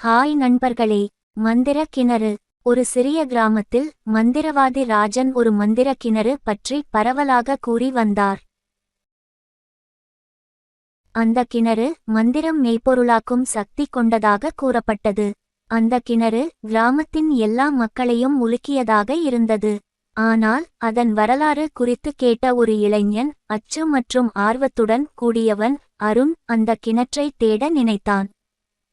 Hi நண்பர்களே. மந்திர கிணறு. ஒரு சிறிய கிராமத்தில் மந்திரவாதி ராஜன் ஒரு மந்திர கிணறு பற்றி பரவலாக கூறி வந்தார். அந்த கிணறு மந்திரம் மெய்ப்பொருளாக்கும் சக்தி கொண்டதாக கூறப்பட்டது. அந்த கிணறு கிராமத்தின் எல்லா மக்களையும் உலுக்கியதாக இருந்தது. ஆனால் அதன் வரலாறு குறித்து கேட்ட ஒரு இளைஞன், அச்சு மற்றும் ஆர்வத்துடன் கூடியவன் அருண், அந்த கிணற்றை தேட நினைத்தான்.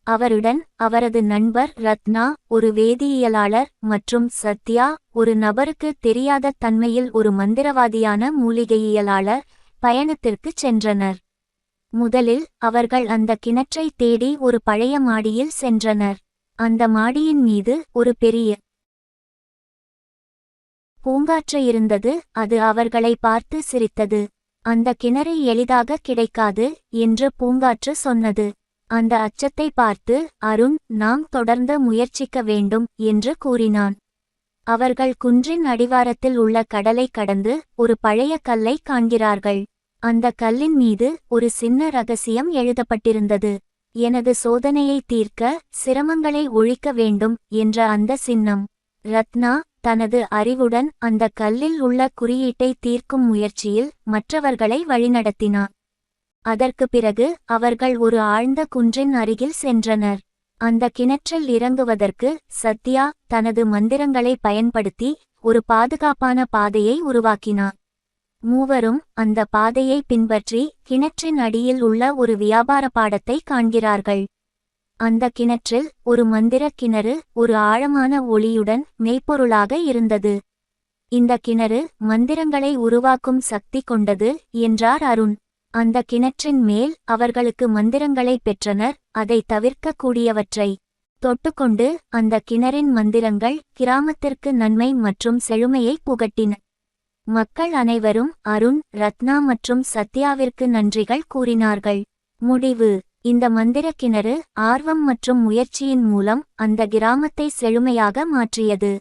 அவருடன் அவரது நண்பர் ரத்னா, ஒரு வேதியியலாளர், மற்றும் சத்யா, ஒரு நபருக்கு தெரியாத தன்மையில் ஒரு மந்திரவாதியான மூலிகையியலாளர், பயணத்திற்குச் சென்றனர். முதலில் அவர்கள் அந்த கிணற்றை தேடி ஒரு பழைய மாடியில் சென்றனர். அந்த மாடியின் மீது ஒரு பெரிய பூங்காற்று இருந்தது. அது அவர்களை பார்த்து சிரித்தது. அந்த கிணறு எளிதாக கிடைக்காது என்று பூங்காற்று சொன்னது. அந்த அச்சத்தை பார்த்து அருண், நாம் தொடர்ந்து முயற்சிக்க வேண்டும் என்று கூறினான். அவர்கள் குன்றின் அடிவாரத்தில் உள்ள கடலை கடந்து ஒரு பழைய கல்லை காண்கிறார்கள். அந்த கல்லின் மீது ஒரு சின்ன ரகசியம் எழுதப்பட்டிருந்தது. எனது சோதனையை தீர்க்க, சிரமங்களை ஒழிக்க வேண்டும் என்ற அந்த சின்னம். ரத்னா தனது அறிவுடன் அந்த கல்லில் உள்ள குறியீட்டை தீர்க்கும் முயற்சியில் மற்றவர்களை வழிநடத்தினார். அதற்கு பிறகு அவர்கள் ஒரு ஆழ்ந்த குன்றின் அருகில் சென்றனர். அந்த கிணற்றில் இறங்குவதற்கு சத்யா தனது மந்திரங்களை பயன்படுத்தி ஒரு பாதுகாப்பான பாதையை உருவாக்கினார். மூவரும் அந்த பாதையை பின்பற்றி கிணற்றின் அடியில் உள்ள ஒரு வியாபார பாடத்தை காண்கிறார்கள். அந்த கிணற்றில் ஒரு மந்திர கிணறு ஒரு ஆழமான ஒளியுடன் மெய்ப்பொருளாக இருந்தது. இந்த கிணறு மந்திரங்களை உருவாக்கும் சக்தி கொண்டது என்றார் அருண். அந்த கிணற்றின் மேல் அவர்களுக்கு மந்திரங்களை பெற்றனர், அதை தவிர்க்கக்கூடியவற்றை தொட்டுக்கொண்டு அந்த கிணறின் மந்திரங்கள் கிராமத்திற்கு நன்மை மற்றும் செழுமையை புகட்டின. மக்கள் அனைவரும் அருண், ரத்னா மற்றும் சத்யாவிற்கு நன்றிகள் கூறினார்கள். முடிவு. இந்த மந்திர கிணறு ஆர்வம் மற்றும் முயற்சியின் மூலம் அந்த கிராமத்தை செழுமையாக மாற்றியது.